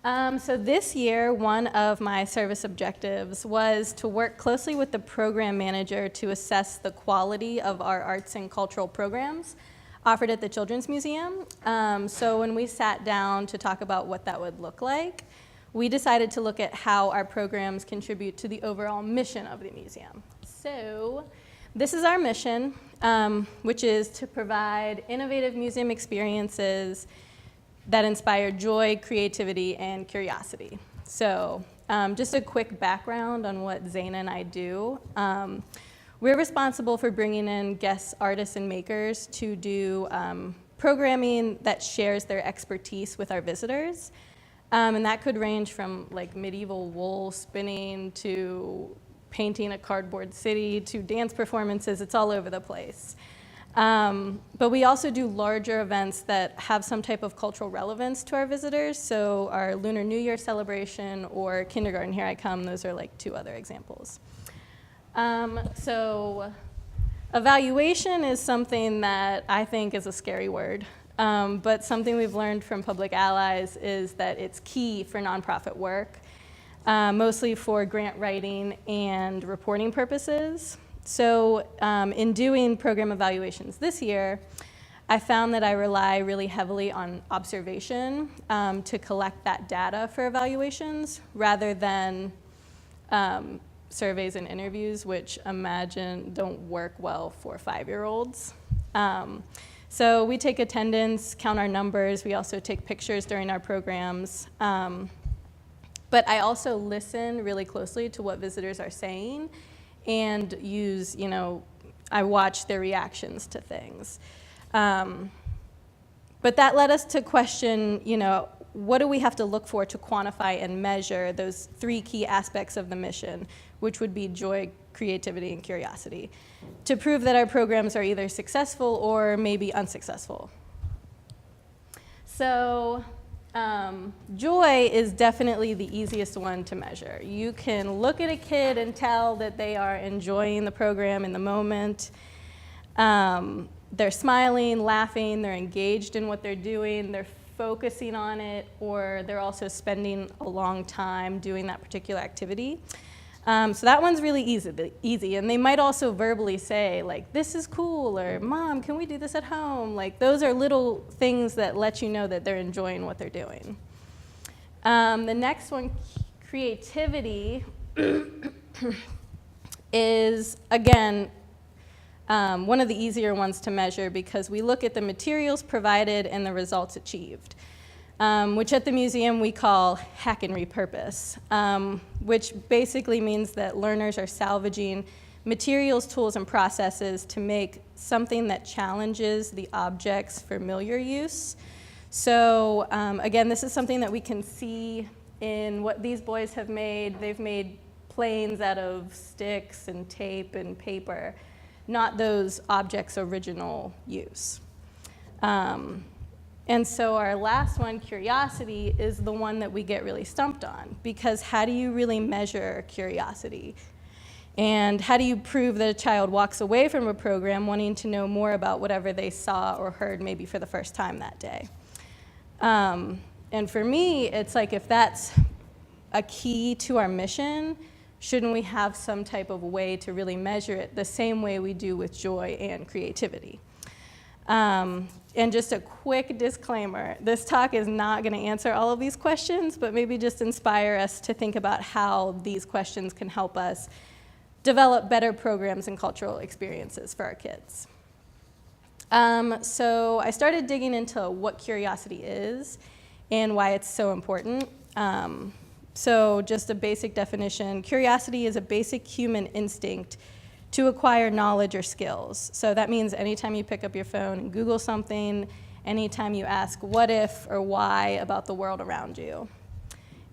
So this year, one of my service objectives was to work closely with the program manager to assess the quality of our arts and cultural programs offered at the Children's Museum. So when we sat down to talk about what that would look like, we decided to look at how our programs contribute to the overall mission of the museum. So this is our mission, which is to provide innovative museum experiences that inspire joy, creativity, and curiosity. So just a quick background on what Zaina and I do. We're responsible for bringing in guest artists and makers to do programming that shares their expertise with our visitors. And that could range from like medieval wool spinning to painting a cardboard city to dance performances. It's all over the place. But we also do larger events that have some type of cultural relevance to our visitors. So our Lunar New Year celebration or Kindergarten Here I Come, those are like two other examples. So evaluation is something that I think is a scary word. But something we've learned from Public Allies is that it's key for nonprofit work, mostly for grant writing and reporting purposes. So in doing program evaluations this year, I found that I rely really heavily on observation to collect that data for evaluations rather than surveys and interviews, which imagine don't work well for 5-year-olds. So we take attendance, count our numbers. We also take pictures during our programs. But I also listen really closely to what visitors are saying and use, I watch their reactions to things. But that led us to question, what do we have to look for to quantify and measure those 3 key aspects of the mission, which would be joy, creativity, and curiosity, to prove that our programs are either successful or maybe unsuccessful. So joy is definitely the easiest one to measure. You can look at a kid and tell that they are enjoying the program in the moment. They're smiling, laughing, they're engaged in what they're doing, they're focusing on it, or they're also spending a long time doing that particular activity. So that one's really easy. And they might also verbally say, like, this is cool, or Mom, can we do this at home? Like, those are little things that let you know that they're enjoying what they're doing. The next one, creativity, is, again, one of the easier ones to measure because we look at the materials provided and the results achieved, which at the museum we call hack and repurpose, which basically means that learners are salvaging materials, tools, and processes to make something that challenges the object's familiar use. So again, this is something that we can see in what these boys have made. They've made planes out of sticks and tape and paper, not those objects' original use. And so our last one, curiosity, is the one that we get really stumped on, because how do you really measure curiosity? And how do you prove that a child walks away from a program wanting to know more about whatever they saw or heard maybe for the first time that day? And for me, it's like, if that's a key to our mission, shouldn't we have some type of way to really measure it the same way we do with joy and creativity? And just a quick disclaimer, this talk is not going to answer all of these questions, but maybe just inspire us to think about how these questions can help us develop better programs and cultural experiences for our kids. So I started digging into what curiosity is and why it's so important. So just a basic definition, curiosity is a basic human instinct to acquire knowledge or skills. So that means anytime you pick up your phone and Google something, anytime you ask what if or why about the world around you.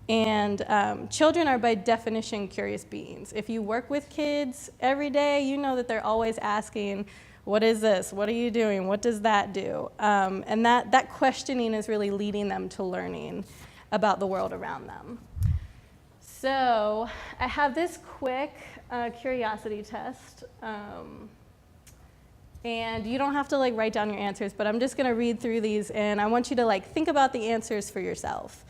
And children are by definition curious beings. If you work with kids every day, you know that they're always asking, what is this? What are you doing? What does that do? And that questioning is really leading them to learning about the world around them. So I have this quick curiosity test. And you don't have to write down your answers, but I'm just going to read through these, and I want you to think about the answers for yourself.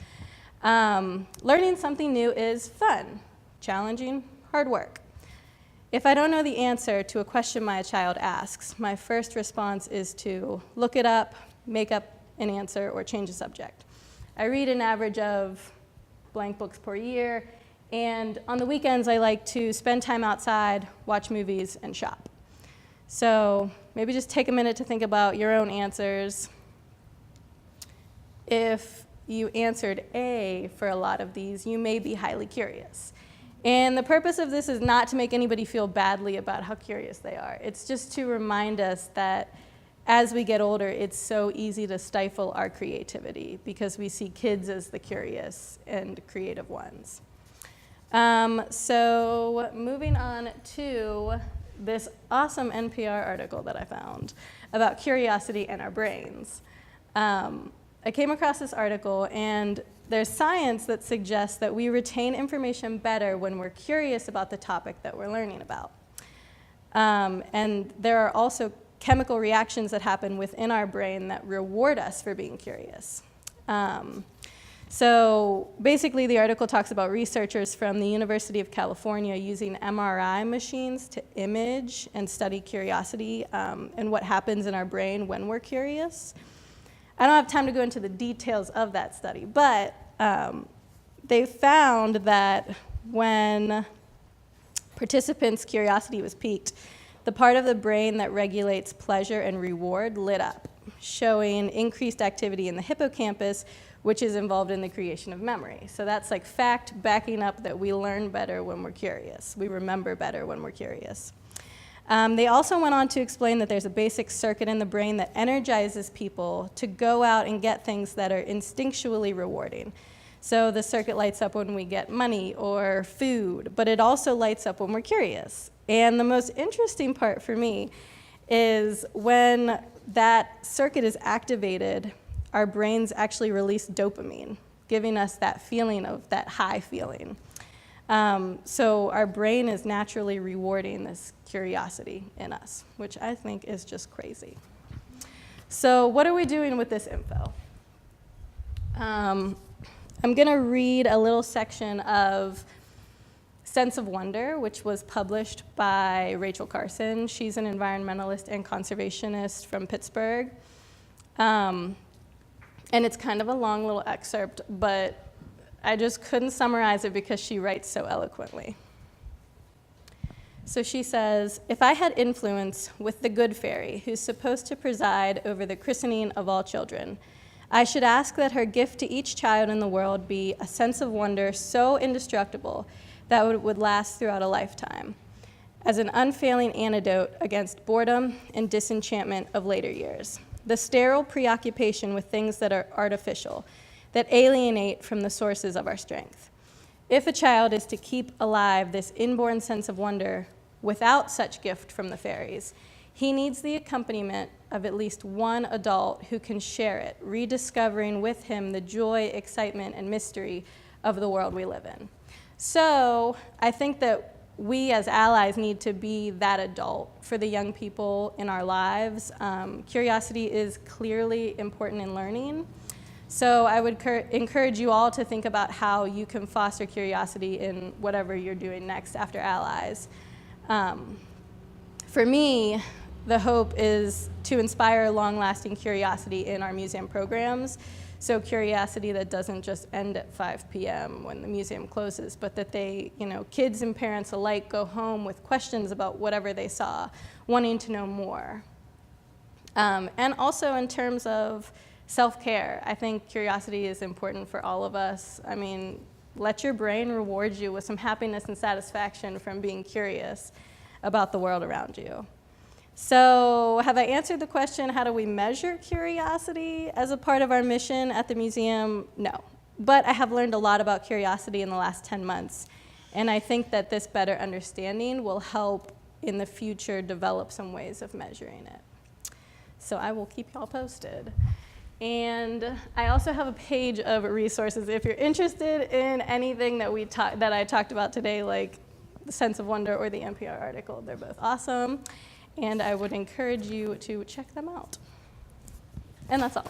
Learning something new is fun, challenging, hard work. If I don't know the answer to a question my child asks, my first response is to look it up, make up an answer, or change the subject. I read an average of blank books per year, and on the weekends I like to spend time outside, watch movies, and shop. So maybe just take a minute to think about your own answers. If you answered A for a lot of these, you may be highly curious. And the purpose of this is not to make anybody feel badly about how curious they are. It's just to remind us that as we get older, it's so easy to stifle our creativity because we see kids as the curious and creative ones. So moving on to this awesome NPR article that I found about curiosity and our brains. I came across this article, and there's science that suggests that we retain information better when we're curious about the topic that we're learning about. And there are also chemical reactions that happen within our brain that reward us for being curious. So basically, the article talks about researchers from the University of California using MRI machines to image and study curiosity and what happens in our brain when we're curious. I don't have time to go into the details of that study, but they found that when participants' curiosity was piqued, the part of the brain that regulates pleasure and reward lit up, showing increased activity in the hippocampus, which is involved in the creation of memory. So that's like fact backing up that we learn better when we're curious. We remember better when we're curious. They also went on to explain that there's a basic circuit in the brain that energizes people to go out and get things that are instinctually rewarding. So the circuit lights up when we get money or food, but it also lights up when we're curious. And the most interesting part for me is when that circuit is activated, our brains actually release dopamine, giving us that feeling of that high feeling. So our brain is naturally rewarding this curiosity in us, which I think is just crazy. So what are we doing with this info? I'm going to read a little section of Sense of Wonder, which was published by Rachel Carson. She's an environmentalist and conservationist from Pittsburgh. And it's kind of a long little excerpt, but I just couldn't summarize it because she writes so eloquently. So she says, if I had influence with the good fairy who's supposed to preside over the christening of all children, I should ask that her gift to each child in the world be a sense of wonder so indestructible that it would last throughout a lifetime, as an unfailing antidote against boredom and disenchantment of later years, the sterile preoccupation with things that are artificial, that alienate from the sources of our strength. If a child is to keep alive this inborn sense of wonder without such gift from the fairies, he needs the accompaniment of at least one adult who can share it, rediscovering with him the joy, excitement, and mystery of the world we live in. So I think that we as allies need to be that adult for the young people in our lives. Curiosity is clearly important in learning. So I would encourage you all to think about how you can foster curiosity in whatever you're doing next after Allies. For me, the hope is to inspire long-lasting curiosity in our museum programs. So curiosity that doesn't just end at 5 p.m. when the museum closes, but that they, kids and parents alike go home with questions about whatever they saw, wanting to know more. And also in terms of self-care, I think curiosity is important for all of us. I mean, let your brain reward you with some happiness and satisfaction from being curious about the world around you. So have I answered the question, how do we measure curiosity as a part of our mission at the museum? No. But I have learned a lot about curiosity in the last 10 months, and I think that this better understanding will help in the future develop some ways of measuring it. So I will keep y'all posted. And I also have a page of resources if you're interested in anything that I talked about today, like the Sense of Wonder or the NPR article. They're both awesome, and I would encourage you to check them out. And that's all.